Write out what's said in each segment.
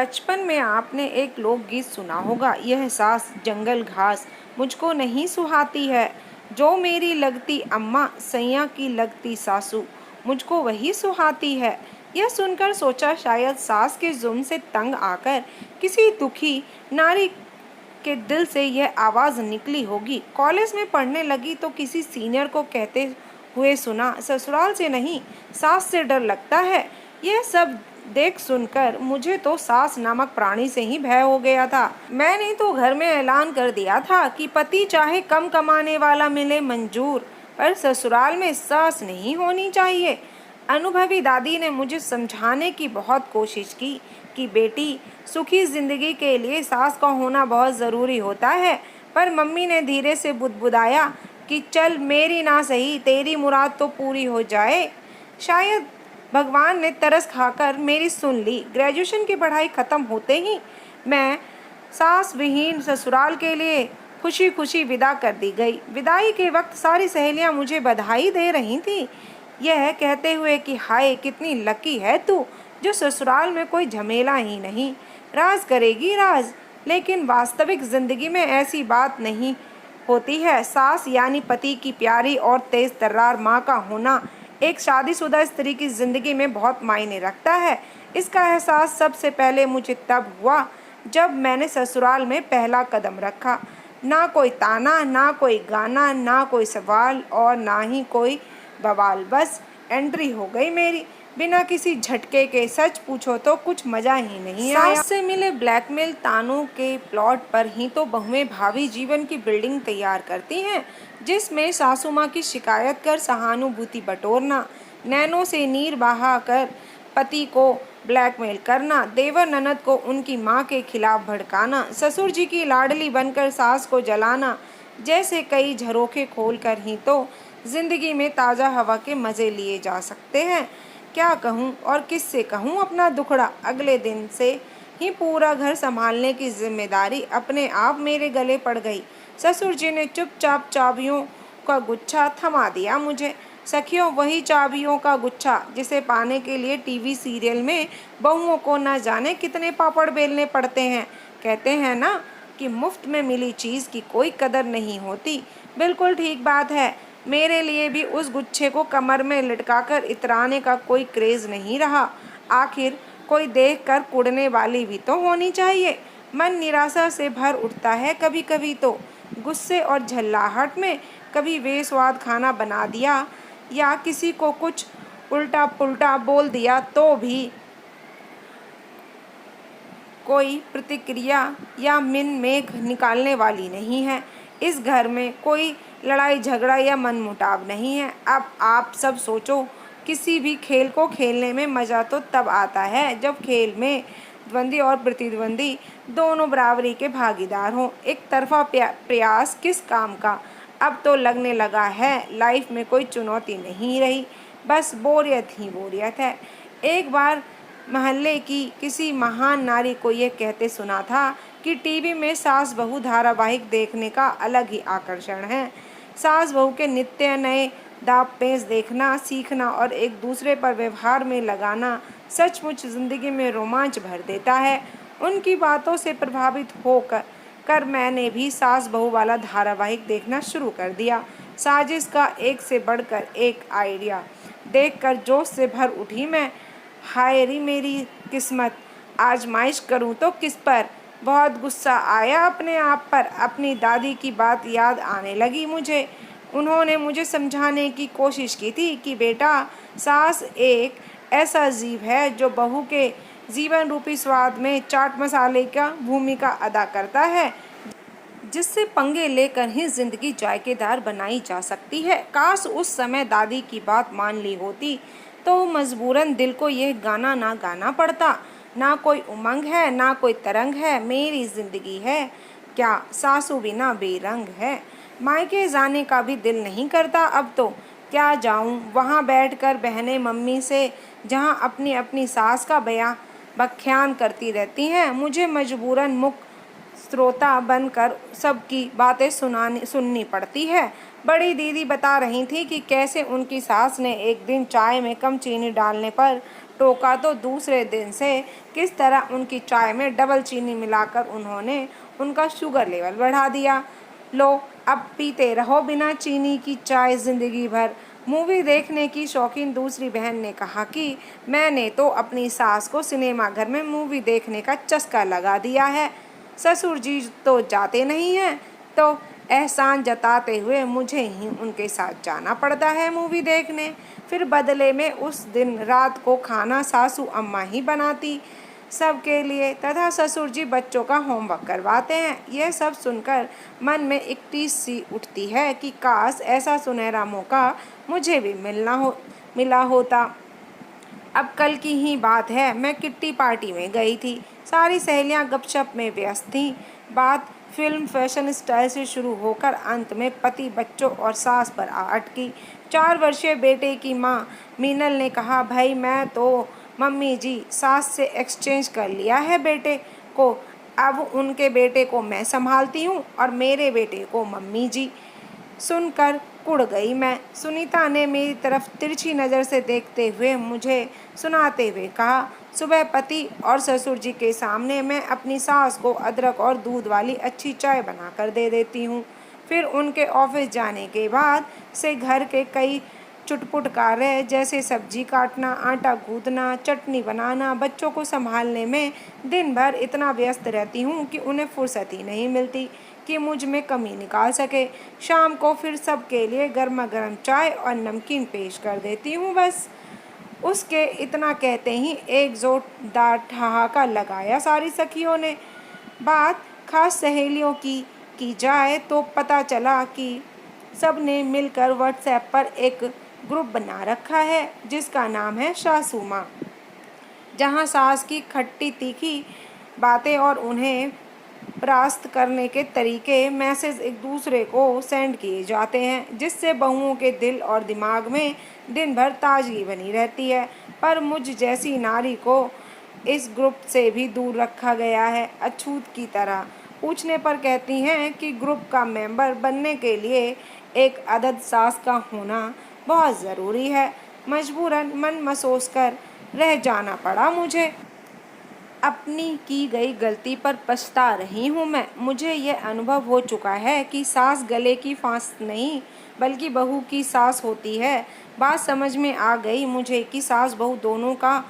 बचपन में आपने एक लोकगीत सुना होगा, यह सास जंगल घास मुझको नहीं सुहाती है। जो मेरी लगती अम्मा सैया की लगती सासू मुझको वही सुहाती है। यह सुनकर सोचा शायद सास के जुल्म से तंग आकर किसी दुखी नारी के दिल से यह आवाज़ निकली होगी। कॉलेज में पढ़ने लगी तो किसी सीनियर को कहते हुए सुना, ससुराल से नहीं सास से डर लगता है। यह सब देख सुनकर मुझे तो सास नामक प्राणी से ही भय हो गया था। मैंने तो घर में ऐलान कर दिया था कि पति चाहे कम कमाने वाला मिले मंजूर, पर ससुराल में सास नहीं होनी चाहिए। अनुभवी दादी ने मुझे समझाने की बहुत कोशिश की कि बेटी, सुखी जिंदगी के लिए सास का होना बहुत ज़रूरी होता है, पर मम्मी ने धीरे से बुदबुदाया कि चल मेरी ना सही तेरी मुराद तो पूरी हो जाए। शायद भगवान ने तरस खाकर मेरी सुन ली। ग्रेजुएशन की पढ़ाई ख़त्म होते ही मैं सास विहीन ससुराल के लिए खुशी खुशी विदा कर दी गई। विदाई के वक्त सारी सहेलियां मुझे बधाई दे रही थीं, यह कहते हुए कि हाय कितनी लकी है तू, जो ससुराल में कोई झमेला ही नहीं, राज करेगी राज। लेकिन वास्तविक ज़िंदगी में ऐसी बात नहीं होती है। सास यानी पति की प्यारी और तेज़ तर्रार माँ का होना एक शादीशुदा स्त्री की ज़िंदगी में बहुत मायने रखता है। इसका एहसास सबसे पहले मुझे तब हुआ जब मैंने ससुराल में पहला कदम रखा। ना कोई ताना, ना कोई गाना, ना कोई सवाल और ना ही कोई बवाल, बस एंट्री हो गई मेरी बिना किसी झटके के। सच पूछो तो कुछ मज़ा ही नहीं आया। सास से मिले ब्लैकमेल तानों के प्लॉट पर ही तो बहुएं भावी जीवन की बिल्डिंग तैयार करती हैं, जिसमें सासू माँ की शिकायत कर सहानुभूति बटोरना, नैनों से नीर बहा कर पति को ब्लैकमेल करना, देवर ननद को उनकी माँ के खिलाफ भड़काना, ससुर जी की लाडली बनकर सास को जलाना, जैसे कई झरोखे खोल कर ही तो जिंदगी में ताज़ा हवा के मज़े लिए जा सकते हैं। क्या कहूँ और किससे कहूँ अपना दुखड़ा। अगले दिन से ही पूरा घर संभालने की जिम्मेदारी अपने आप मेरे गले पड़ गई। ससुर जी ने चुपचाप चाबियों का गुच्छा थमा दिया मुझे। सखियों, वही चाबियों का गुच्छा जिसे पाने के लिए टीवी सीरियल में बहुओं को न जाने कितने पापड़ बेलने पड़ते हैं। कहते हैं ना कि मुफ्त में मिली चीज़ की कोई कदर नहीं होती। बिल्कुल ठीक बात है। मेरे लिए भी उस गुच्छे को कमर में लटकाकर इतराने का कोई क्रेज़ नहीं रहा। आखिर कोई देखकर कुढ़ने वाली भी तो होनी चाहिए। मन निराशा से भर उठता है कभी कभी तो। गुस्से और झल्लाहट में कभी बेस्वाद खाना बना दिया या किसी को कुछ उल्टा पुल्टा बोल दिया तो भी कोई प्रतिक्रिया या मिन मेघ निकालने वाली नहीं है। इस घर में कोई लड़ाई झगड़ा या मनमुटाव नहीं है। अब आप सब सोचो, किसी भी खेल को खेलने में मज़ा तो तब आता है जब खेल में द्वंद्वी और प्रतिद्वंदी दोनों बराबरी के भागीदार हों। एक तरफा प्रयास किस काम का। अब तो लगने लगा है लाइफ में कोई चुनौती नहीं रही, बस बोरियत ही बोरियत है। एक बार महल्ले की किसी महान नारी को यह कहते सुना था कि टीवी में सास बहू धारावाहिक देखने का अलग ही आकर्षण है। सास बहू के नित्य नए दांव पेच देखना सीखना और एक दूसरे पर व्यवहार में लगाना सचमुच ज़िंदगी में रोमांच भर देता है। उनकी बातों से प्रभावित होकर मैंने भी सास बहू वाला धारावाहिक देखना शुरू कर दिया। साजिश का एक से बढ़कर एक आइडिया देखकर जोश से भर उठी मैं। हाय री मेरी किस्मत, आजमाइश करूं तो किस पर। बहुत गुस्सा आया अपने आप पर। अपनी दादी की बात याद आने लगी मुझे। उन्होंने मुझे समझाने की कोशिश की थी कि बेटा, सास एक ऐसा जीव है जो बहू के जीवन रूपी स्वाद में चाट मसाले का भूमिका अदा करता है, जिससे पंगे लेकर ही जिंदगी जायकेदार बनाई जा सकती है। काश उस समय दादी की बात मान ली होती तो मजबूरन दिल को यह गाना ना गाना पड़ता। ना कोई उमंग है, ना कोई तरंग है, मेरी जिंदगी है क्या सासू बिना बेरंग है। मायके जाने का भी दिल नहीं करता अब तो। क्या जाऊं वहां बैठकर बहनें मम्मी से, जहां अपनी अपनी सास का बयां बख्यान करती रहती हैं। मुझे मजबूरन मुख श्रोता बनकर सबकी बातें सुननी पड़ती है। बड़ी दीदी बता रही थी कि कैसे उनकी सास ने एक दिन चाय में कम चीनी डालने पर टोका तो दूसरे दिन से किस तरह उनकी चाय में डबल चीनी मिलाकर उन्होंने उनका शुगर लेवल बढ़ा दिया। लो अब पीते रहो बिना चीनी की चाय जिंदगी भर। मूवी देखने की शौकीन दूसरी बहन ने कहा कि मैंने तो अपनी सास को सिनेमा घर में मूवी देखने का चस्का लगा दिया है। ससुर जी तो जाते नहीं हैं, तो एहसान जताते हुए मुझे ही उनके साथ जाना पड़ता है मूवी देखने। फिर बदले में उस दिन रात को खाना सासू अम्मा ही बनाती सबके लिए, तथा ससुर जी बच्चों का होमवर्क करवाते हैं। यह सब सुनकर मन में एक टीस सी उठती है कि काश ऐसा सुनहरा मौका मुझे भी मिला होता। अब कल की ही बात है, मैं किट्टी पार्टी में गई थी। सारी सहेलियां गपशप में व्यस्त थीं। बात फिल्म फैशन स्टाइल से शुरू होकर अंत में पति, बच्चों और सास पर आ अटकी। 4 वर्षीय बेटे की मां मीनल ने कहा, भाई मैं तो मम्मी जी सास से एक्सचेंज कर लिया है बेटे को। अब उनके बेटे को मैं संभालती हूँ और मेरे बेटे को मम्मी जी। सुनकर कुड़ गई मैं। सुनीता ने मेरी तरफ तिरछी नज़र से देखते हुए मुझे सुनाते हुए कहा, सुबह पति और ससुर जी के सामने मैं अपनी सास को अदरक और दूध वाली अच्छी चाय बनाकर दे देती हूँ। फिर उनके ऑफिस जाने के बाद से घर के कई चुटपुट कार्य जैसे सब्जी काटना, आटा गूंथना, चटनी बनाना, बच्चों को संभालने में दिन भर इतना व्यस्त रहती हूँ कि उन्हें फुर्सत ही नहीं मिलती कि मुझ में कमी निकाल सके। शाम को फिर सबके लिए गर्मा गर्म चाय और नमकीन पेश कर देती हूँ बस। उसके इतना कहते ही एक जोरदार ठहाका लगाया सारी सखियों ने। बात खास सहेलियों की जाए तो पता चला कि सब ने मिलकर व्हाट्सएप पर एक ग्रुप बना रखा है जिसका नाम है सासू माँ, जहाँ सास की खट्टी तीखी बातें और उन्हें परास्त करने के तरीके मैसेज एक दूसरे को सेंड किए जाते हैं, जिससे बहुओं के दिल और दिमाग में दिन भर ताजगी बनी रहती है। पर मुझ जैसी नारी को इस ग्रुप से भी दूर रखा गया है, अछूत की तरह। पूछने पर कहती हैं कि ग्रुप का मेंबर बनने के लिए एक अदद सास का होना बहुत ज़रूरी है। मजबूरन मन मसोस कर रह जाना पड़ा मुझे। अपनी की गई गलती पर पछता रही हूँ मैं। मुझे यह अनुभव हो चुका है कि सास गले की फांस नहीं बल्कि बहू की सास होती है। बात समझ में आ गई मुझे कि सास बहू दोनों का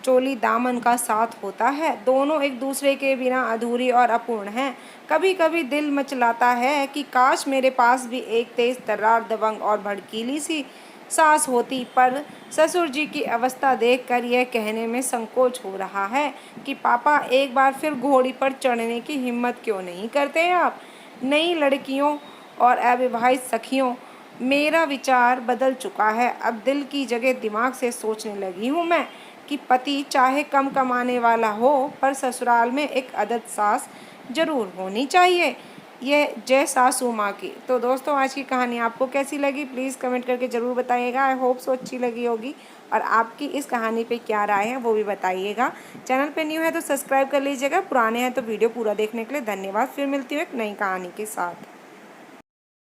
चोली दामन का साथ होता है। दोनों एक दूसरे के बिना अधूरी और अपूर्ण हैं। कभी कभी दिल मचलाता है कि काश मेरे पास भी एक तेज तर्रार, दबंग और भड़कीली सी सास होती, पर ससुर जी की अवस्था देखकर यह कहने में संकोच हो रहा है कि पापा एक बार फिर घोड़ी पर चढ़ने की हिम्मत क्यों नहीं करते आप। नई लड़कियों और अविवाहित सखियों, मेरा विचार बदल चुका है। अब दिल की जगह दिमाग से सोचने लगी हूँ मैं कि पति चाहे कम कमाने वाला हो, पर ससुराल में एक अदद सास जरूर होनी चाहिए। यह जय सासू माँ की। तो दोस्तों, आज की कहानी आपको कैसी लगी प्लीज़ कमेंट करके ज़रूर बताइएगा। आई होप सो अच्छी लगी होगी, और आपकी इस कहानी पे क्या राय है वो भी बताइएगा। चैनल पे न्यू है तो सब्सक्राइब कर लीजिएगा, पुराने हैं तो वीडियो पूरा देखने के लिए धन्यवाद। फिर मिलती हूँ एक नई कहानी के साथ।